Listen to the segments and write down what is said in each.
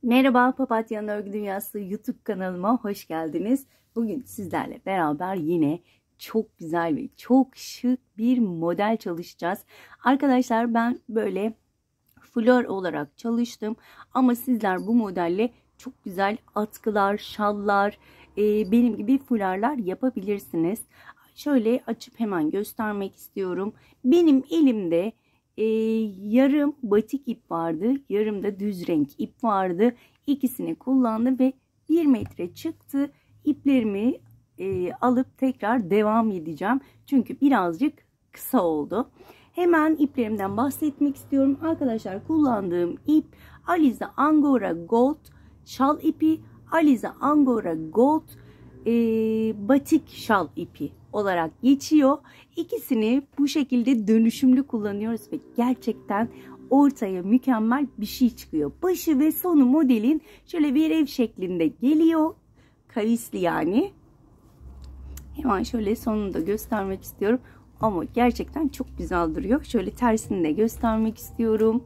Merhaba, Papatya'nın Örgü Dünyası YouTube kanalıma hoş geldiniz. Bugün sizlerle beraber yine çok güzel ve çok şık bir model çalışacağız. Arkadaşlar ben böyle flor olarak çalıştım ama sizler bu modelle çok güzel atkılar, şallar, benim gibi fularlar yapabilirsiniz. Şöyle açıp hemen göstermek istiyorum. Benim elimde yarım batik ip vardı, yarım da düz renk ip vardı. İkisini kullandım ve 1 metre çıktı. İplerimi alıp tekrar devam edeceğim. Çünkü birazcık kısa oldu. Hemen iplerimden bahsetmek istiyorum. Arkadaşlar kullandığım ip Alize Angora Gold şal ipi, Alize Angora Gold batik şal ipi olarak geçiyor. İkisini bu şekilde dönüşümlü kullanıyoruz ve gerçekten ortaya mükemmel bir şey çıkıyor. Başı ve sonu modelin şöyle bir ev şeklinde geliyor. Kavisli yani. Hemen şöyle sonunu da göstermek istiyorum. Ama gerçekten çok güzel duruyor. Şöyle tersini de göstermek istiyorum.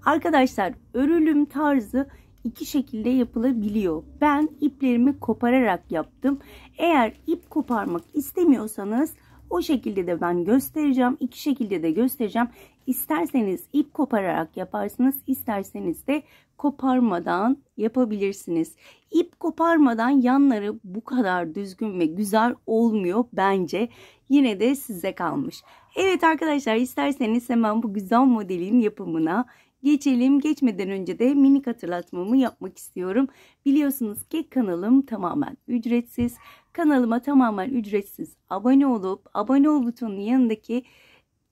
Arkadaşlar örülüm tarzı iki şekilde yapılabiliyor. Ben iplerimi kopararak yaptım. Eğer ip koparmak istemiyorsanız o şekilde de ben göstereceğim. İki şekilde de göstereceğim. İsterseniz ip kopararak yaparsınız. İsterseniz de koparmadan yapabilirsiniz. İp koparmadan yanları bu kadar düzgün ve güzel olmuyor bence. Yine de size kalmış. Evet arkadaşlar, isterseniz hemen bu güzel modelin yapımına geçelim. Geçmeden önce de minik hatırlatmamı yapmak istiyorum. Biliyorsunuz ki kanalım tamamen ücretsiz. Kanalıma tamamen ücretsiz abone olup abone ol butonunun yanındaki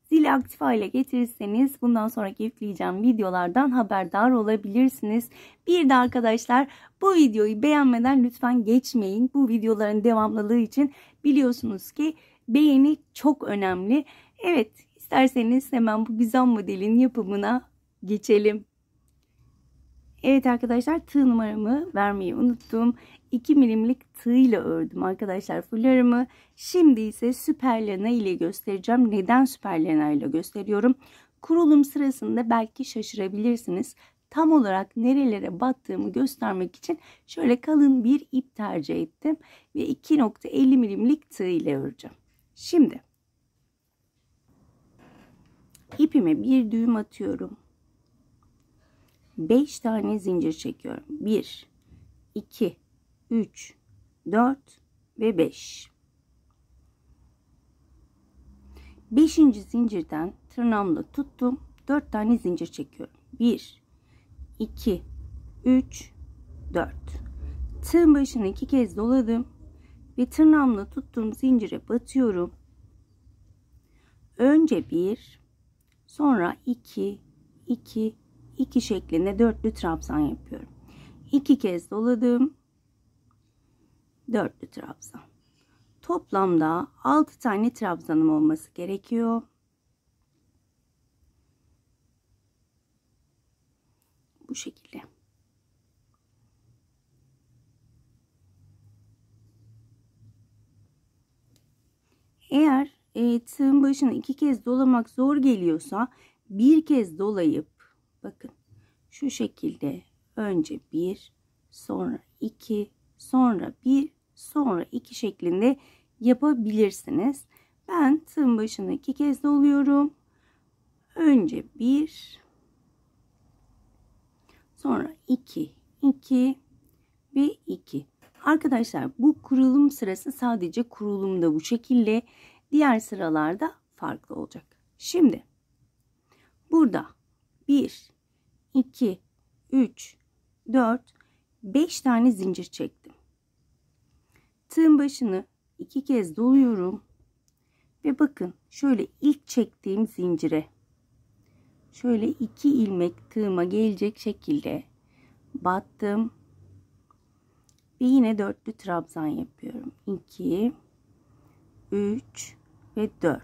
zili aktif hale getirirseniz bundan sonraki yükleyeceğim videolardan haberdar olabilirsiniz. Bir de arkadaşlar bu videoyu beğenmeden lütfen geçmeyin. Bu videoların devamlılığı için biliyorsunuz ki beğeni çok önemli. Evet, isterseniz hemen bu güzel modelin yapımına geçelim. Evet arkadaşlar, tığ numaramı vermeyi unuttum. 2 milimlik tığ ile ördüm arkadaşlar fularımı. Şimdi ise süperlena ile göstereceğim. Neden süperlena ile gösteriyorum? Kurulum sırasında belki şaşırabilirsiniz. Tam olarak nerelere battığımı göstermek için şöyle kalın bir ip tercih ettim. Ve 2,50 milimlik tığ ile öreceğim. Şimdi ipime bir düğüm atıyorum. 5 tane zincir çekiyorum. 1, 2, 3, 4 ve 5. 5. zincirden tırnağımla tuttum. 4 tane zincir çekiyorum. 1, 2, 3, 4. Tığın başını 2 kez doladım. Ve tırnağımla tuttuğum zincire batıyorum. Önce 1, sonra 2, 2, 2 şeklinde dörtlü trabzan yapıyorum. 2 kez doladım. Dörtlü trabzan. Toplamda 6 tane trabzanım olması gerekiyor. Bu şekilde. Eğer tığın başını 2 kez dolamak zor geliyorsa bir kez dolayıp bakın şu şekilde önce 1, sonra 2, sonra 1, sonra 2 şeklinde yapabilirsiniz. Ben tığın başını 2 kez doluyorum. Önce 1, sonra 2, 2 ve 2. Arkadaşlar bu kurulum sırası sadece kurulumda bu şekilde. Diğer sıralarda farklı olacak. Şimdi burada 1, 2, 3, 4, 5 tane zincir çektim. Tığın başını 2 kez doluyorum. Ve bakın şöyle ilk çektiğim zincire şöyle 2 ilmek tığıma gelecek şekilde battım. Ve yine dörtlü trabzan yapıyorum. 2, 3 ve 4.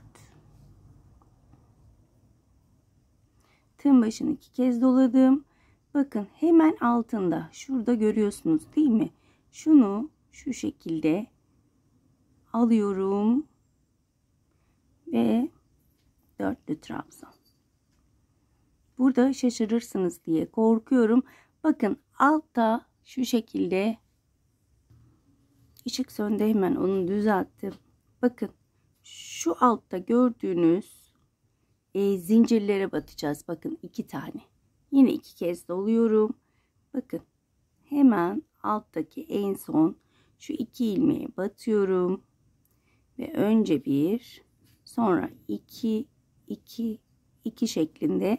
Tığın başını 2 kez doladım. Bakın hemen altında şurada görüyorsunuz değil mi? Şunu şu şekilde alıyorum ve dörtlü trabzan. Burada şaşırırsınız diye korkuyorum. Bakın altta şu şekilde, ışık söndü, hemen onu düzelttim. Bakın şu altta gördüğünüz zincirlere batacağız. Bakın 2 tane. Yine 2 kez doluyorum. Bakın hemen alttaki en son şu 2 ilmeğe batıyorum ve önce 1, sonra 2 2 2 şeklinde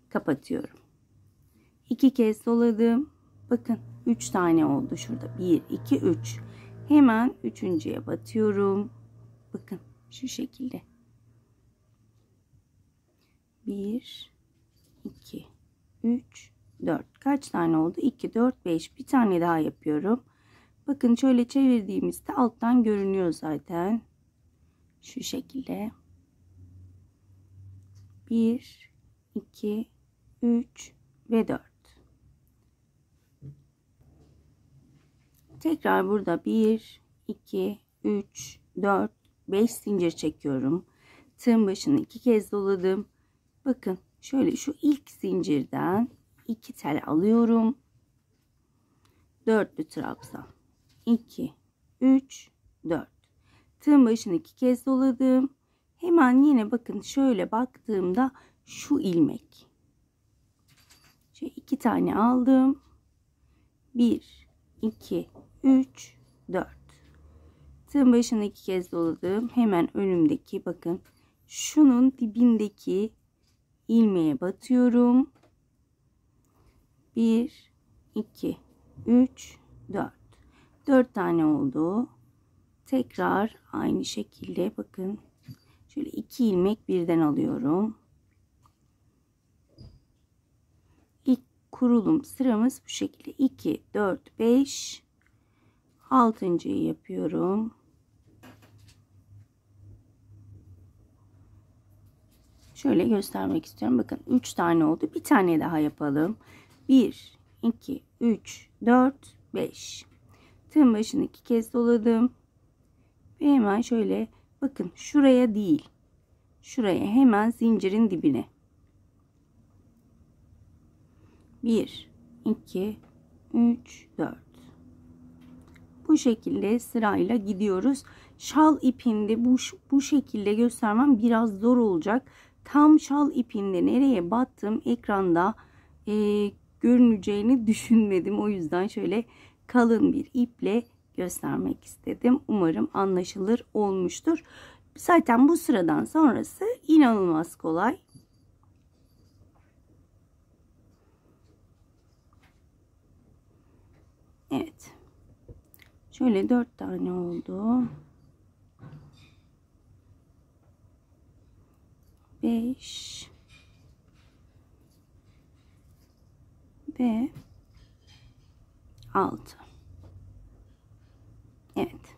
kapatıyorum. 2 kez doladım. Bakın 3 tane oldu şurada. 1 2 3. Hemen üçüncüye batıyorum. Bakın şu şekilde. 1 2 3 4. Kaç tane oldu? 2 4 5. Bir tane daha yapıyorum. Bakın şöyle çevirdiğimizde alttan görünüyor zaten. Şu şekilde. 1 2 3 ve 4. Tekrar burada 1 2 3 4 5 zincir çekiyorum. Tığın başını 2 kez doladım. Bakın şöyle şu ilk zincirden 2 tel alıyorum. Dörtlü trabzan. 2 3 4. Tığın başını 2 kez doladım. Hemen yine bakın şöyle baktığımda şu ilmek. Şöyle 2 tane aldım. 1 2 3 4. Tığın başını 2 kez doladım. Hemen önümdeki bakın şunun dibindeki ilmeğe batıyorum. 1 2 3 4. 4 tane oldu. Tekrar aynı şekilde bakın şöyle 2 ilmek birden alıyorum. İlk kurulum sıramız bu şekilde. 2 4 5 6.'yı yapıyorum. Şöyle göstermek istiyorum. Bakın 3 tane oldu. Bir tane daha yapalım. 1 2 3 4 5. Tığın başını 2 kez doladım. Ve hemen şöyle bakın şuraya değil. Şuraya hemen zincirin dibine. 1 2 3 4. Bu şekilde sırayla gidiyoruz. Şal ipinde bu şekilde göstermem biraz zor olacak. Tam şal ipinde nereye battım ekranda görüneceğini düşünmedim. O yüzden şöyle kalın bir iple göstermek istedim. Umarım anlaşılır olmuştur. Zaten bu sıradan sonrası inanılmaz kolay. Evet. Şöyle 4 tane oldu. 5 ve 6. Evet.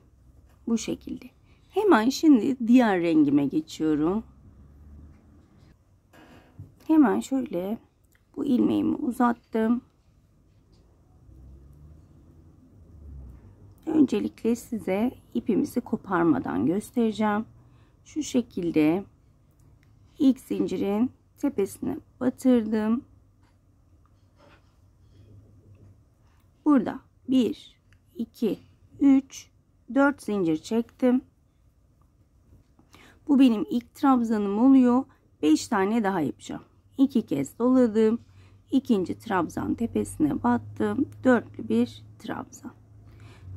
Bu şekilde. Hemen şimdi diğer rengime geçiyorum. Hemen şöyle bu ilmeğimi uzattım. Öncelikle size ipimizi koparmadan göstereceğim. Şu şekilde ilk zincirin tepesine batırdım. Burada 1 2 3 4 zincir çektim. Bu benim ilk trabzanım oluyor. 5 tane daha yapacağım. 2 kez doladım. İkinci trabzan tepesine battım. Dörtlü bir trabzan.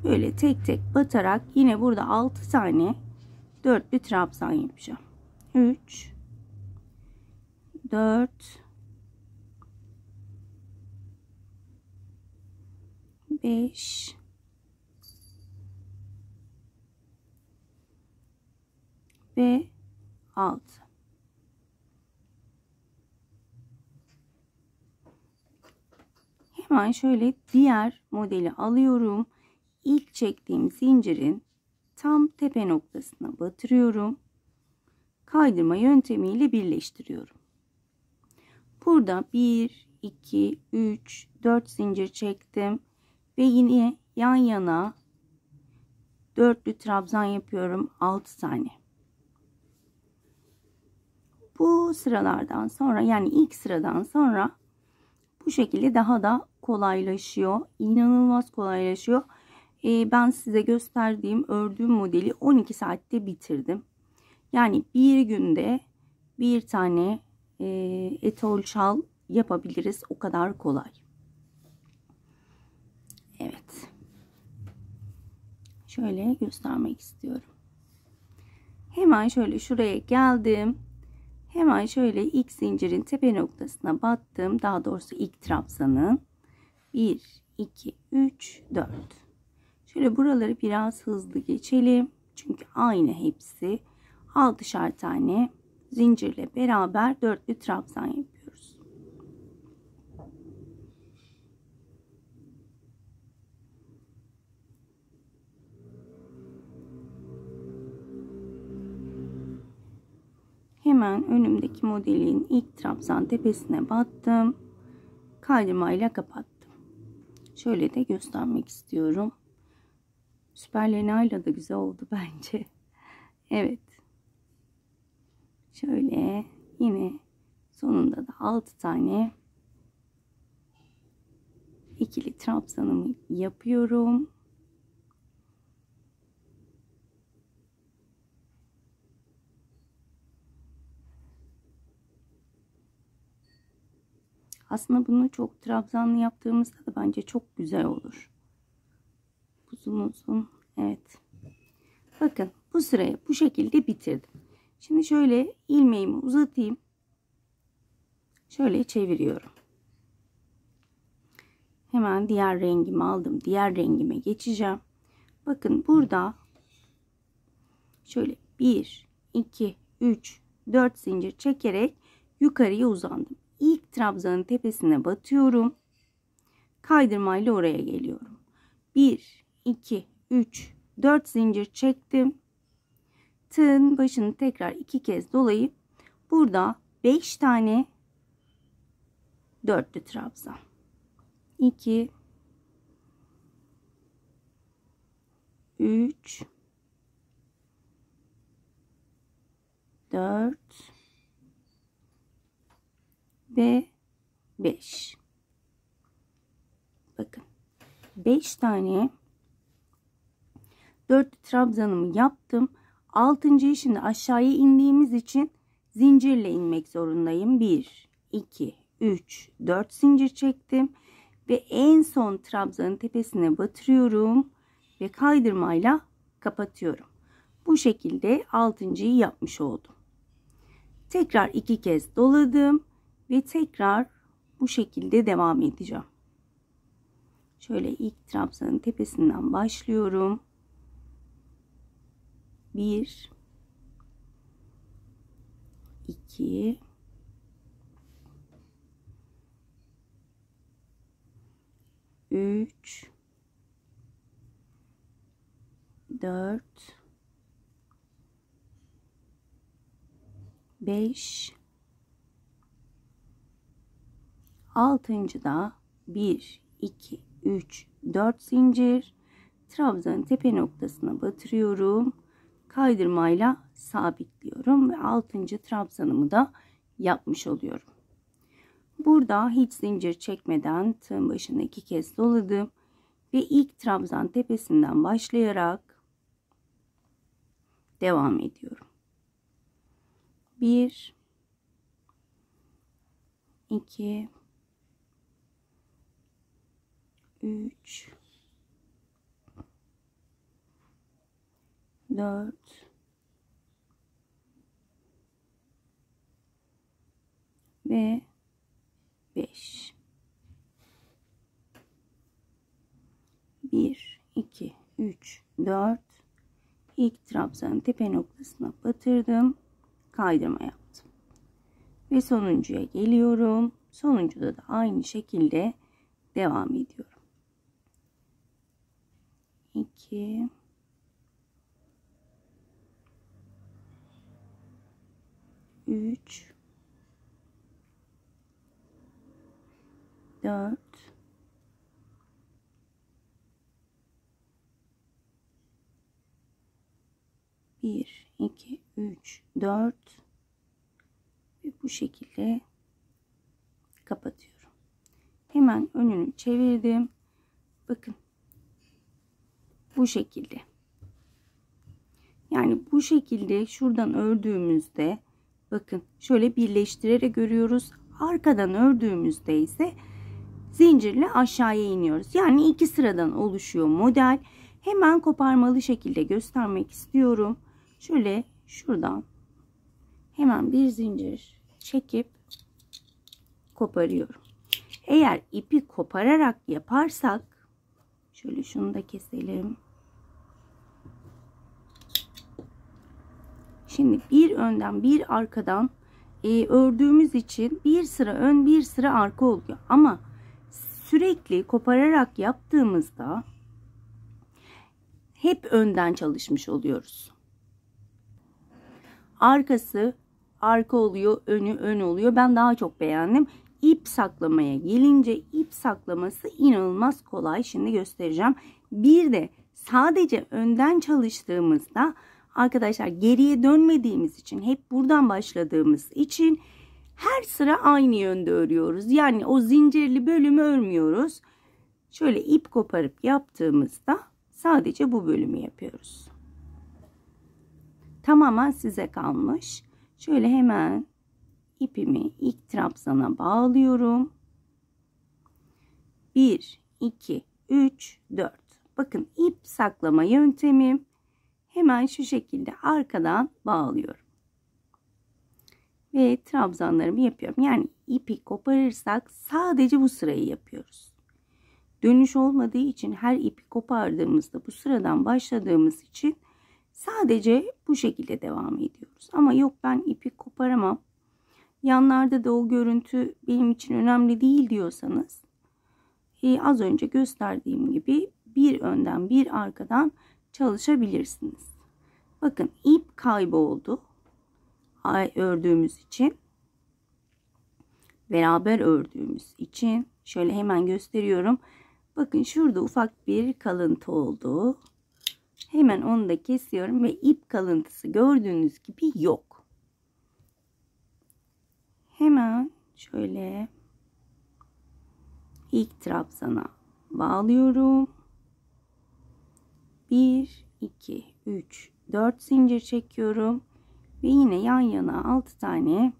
Böyle tek tek batarak yine burada 6 tane dörtlü trabzan yapacağım. 3 4 5 ve 6. Hemen şöyle diğer modeli alıyorum. İlk çektiğim zincirin tam tepe noktasına batırıyorum. Kaydırma yöntemiyle birleştiriyorum. Burada 1 2 3 4 zincir çektim ve yine yan yana dörtlü trabzan yapıyorum, 6 tane. Bu sıralardan sonra, yani ilk sıradan sonra Bu şekilde daha da kolaylaşıyor. İnanılmaz kolaylaşıyor. Ben size gösterdiğim ördüğüm modeli 12 saatte bitirdim. Yani bir günde bir tane etol şal yapabiliriz. O kadar kolay. Evet. Şöyle göstermek istiyorum. Hemen şöyle şuraya geldim. Hemen şöyle ilk zincirin tepe noktasına battım. Daha doğrusu ilk trabzanın. 1, 2, 3, 4. Şöyle buraları biraz hızlı geçelim. Çünkü aynı hepsi. 6'şar tane zincirle beraber dörtlü trabzan yapıyoruz. Hemen önümdeki modelin ilk trabzan tepesine battım. Kaydırmayla kapattım. Şöyle de göstermek istiyorum. Süper lenayla da güzel oldu bence. Evet. Şöyle yine sonunda da 6 tane ikili trabzanımı yapıyorum. Aslında bunu çok trabzanlı yaptığımızda da bence çok güzel olur. Uzun uzun. Evet. Bakın bu sırayı bu şekilde bitirdim. Şimdi şöyle ilmeğimi uzatayım. Şöyle çeviriyorum. Hemen diğer rengimi aldım. Diğer rengime geçeceğim. Bakın burada şöyle 1, 2, 3, 4 zincir çekerek yukarıya uzandım. İlk trabzanın tepesine batıyorum. Kaydırmayla oraya geliyorum. 1, 2, 3, 4 zincir çektim. Tığın başını tekrar 2 kez dolayıp burada 5 tane dörtlü trabzan. 2, 3, 4 ve 5. Bakın 5 tane dörtlü trabzanımı yaptım. 6. şimdi aşağıya indiğimiz için zincirle inmek zorundayım. 1, 2, 3, 4 zincir çektim ve en son trabzanın tepesine batırıyorum ve kaydırmayla kapatıyorum. Bu şekilde 6.'yı yapmış oldum. Tekrar 2 kez doladım ve tekrar bu şekilde devam edeceğim. Şöyle ilk trabzanın tepesinden başlıyorum. 1, 2, 3, 4, 5, 6. da 1, 2, 3, 4 zincir trabzanın tepe noktasına batırıyorum. Kaydırmayla sabitliyorum ve 6. trabzanımı da yapmış oluyorum. Burada hiç zincir çekmeden tığın başına 2 kez doladım ve ilk trabzan tepesinden başlayarak devam ediyorum. 1, 2, 3, 4, ve 5. 1, 2, 3, 4. İlk trabzanın tepe noktasına batırdım. Kaydırma yaptım. Ve sonuncuya geliyorum. Sonuncuda da aynı şekilde devam ediyorum. 2, 3, 4, 1, 2, 3, 4 ve bu şekilde kapatıyorum. hemen önünü çevirdim. Bakın. Bu şekilde. Yani bu şekilde şuradan ördüğümüzde bakın şöyle birleştirerek görüyoruz. Arkadan ördüğümüzde ise zincirle aşağıya iniyoruz. Yani 2 sıradan oluşuyor model. Hemen koparmalı şekilde göstermek istiyorum. Şöyle şuradan hemen bir zincir çekip koparıyorum. Eğer ipi kopararak yaparsak şöyle şunu da keselim. Şimdi bir önden bir arkadan ördüğümüz için bir sıra ön bir sıra arka oluyor. Ama sürekli kopararak yaptığımızda hep önden çalışmış oluyoruz. Arkası arka oluyor, önü ön oluyor. Ben daha çok beğendim. İp saklamaya gelince ip saklaması inanılmaz kolay. Şimdi göstereceğim. Bir de sadece önden çalıştığımızda arkadaşlar geriye dönmediğimiz için hep buradan başladığımız için her sıra aynı yönde örüyoruz. Yani o zincirli bölümü örmüyoruz. Şöyle ip koparıp yaptığımızda sadece bu bölümü yapıyoruz. Tamamen size kalmış. Şöyle hemen ipimi ilk trabzana bağlıyorum. 1, 2, 3, 4. Bakın ip saklama yöntemim. Hemen şu şekilde arkadan bağlıyorum. Ve trabzanlarımı yapıyorum. Yani ipi koparırsak sadece bu sırayı yapıyoruz. Dönüş olmadığı için her ipi kopardığımızda bu sıradan başladığımız için sadece bu şekilde devam ediyoruz. Ama yok ben ipi koparamam. Yanlarda da o görüntü benim için önemli değil diyorsanız az önce gösterdiğim gibi bir önden bir arkadan çalışabilirsiniz. Bakın ip kayboldu. Ördüğümüz için. Beraber ördüğümüz için. Şöyle hemen gösteriyorum. Bakın şurada ufak bir kalıntı oldu. Hemen onu da kesiyorum ve ip kalıntısı gördüğünüz gibi yok. Hemen şöyle ilk trabzana bağlıyorum. 1, 2, 3, 4 zincir çekiyorum. Ve yine yan yana 6 tane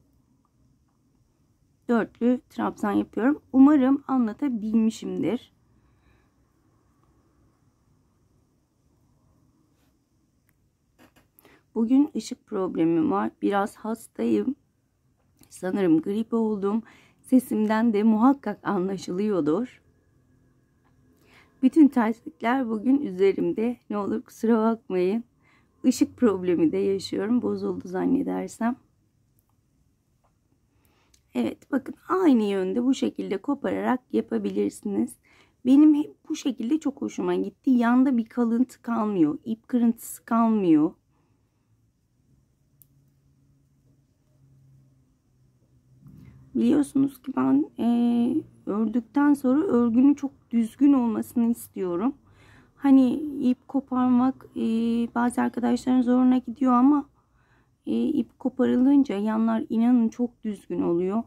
dörtlü trabzan yapıyorum. Umarım anlatabilmişimdir. Bugün ışık problemim var. Biraz hastayım. Sanırım grip oldum. Sesimden de muhakkak anlaşılıyordur. Bütün terslikler bugün üzerimde. Ne olur kusura bakmayın. Işık problemi de yaşıyorum. Bozuldu zannedersem. Evet bakın aynı yönde bu şekilde kopararak yapabilirsiniz. Benim hep bu şekilde çok hoşuma gitti. Yanda bir kalıntı kalmıyor. İp kırıntısı kalmıyor. Biliyorsunuz ki ben ördükten sonra örgünün çok düzgün olmasını istiyorum. Hani ip koparmak bazı arkadaşların zoruna gidiyor ama ip koparılınca yanlar inanın çok düzgün oluyor.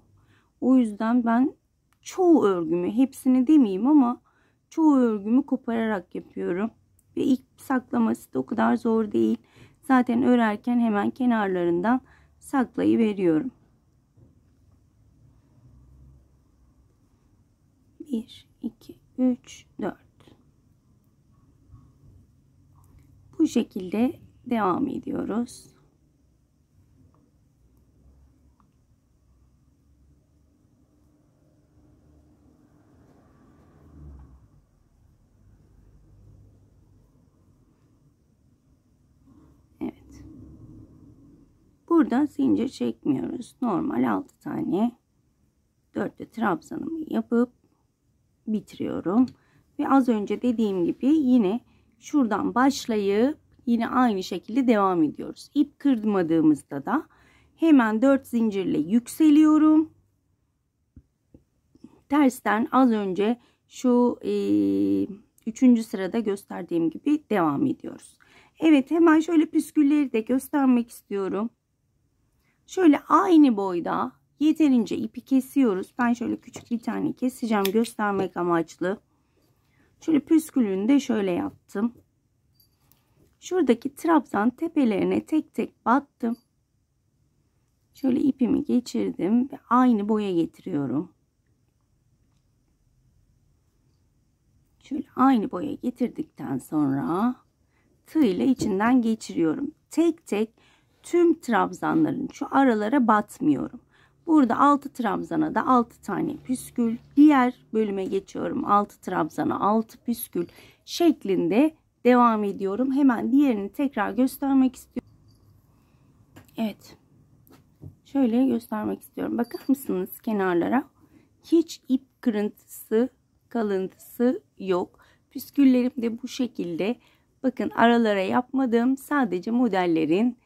O yüzden ben çoğu örgümü, hepsini demeyeyim ama çoğu örgümü kopararak yapıyorum. Ve ip saklaması da o kadar zor değil. Zaten örerken hemen kenarlarından saklayıveriyorum. 1, 2, 3, 4. Bu şekilde devam ediyoruz. Evet. Burada zincir çekmiyoruz. Normal 6 tane 4'lü trabzanımı yapıp bitiriyorum. Ve az önce dediğim gibi yine şuradan başlayıp yine aynı şekilde devam ediyoruz. İp kırmadığımızda da hemen 4 zincirle yükseliyorum. Tersten az önce şu 3. sırada gösterdiğim gibi devam ediyoruz. Evet hemen şöyle püskülleri de göstermek istiyorum. Şöyle aynı boyda Yeterince ipi kesiyoruz. Ben şöyle küçük bir tane keseceğim göstermek amaçlı. Şöyle püskülünü de şöyle yaptım. Şuradaki trabzan tepelerine tek tek battım. Şöyle ipimi geçirdim ve aynı boya getiriyorum. Şöyle aynı boya getirdikten sonra tığ ile içinden geçiriyorum. Tek tek tüm trabzanların şu aralara batmıyorum. Burada 6 trabzana da 6 tane püskül. Diğer bölüme geçiyorum. 6 trabzana 6 püskül şeklinde devam ediyorum. Hemen diğerini tekrar göstermek istiyorum. Evet. Şöyle göstermek istiyorum. Bakar mısınız kenarlara? Hiç ip kırıntısı, kalıntısı yok. Püsküllerim de bu şekilde. Bakın aralara yapmadım. Sadece modellerin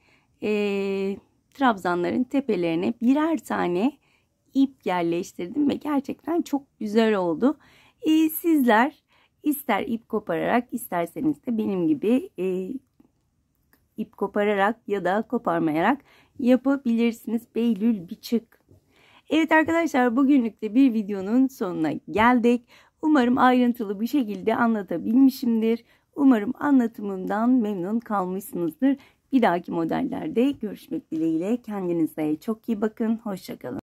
trabzanların tepelerine birer tane ip yerleştirdim ve gerçekten çok güzel oldu. Sizler ister ip kopararak isterseniz de benim gibi ip kopararak ya da koparmayarak yapabilirsiniz. Beylül biçik. Evet arkadaşlar, bugünlük de bir videonun sonuna geldik. Umarım ayrıntılı bir şekilde anlatabilmişimdir. Umarım anlatımımdan memnun kalmışsınızdır. Bir dahaki modellerde görüşmek dileğiyle. Kendinize çok iyi bakın. Hoşça kalın.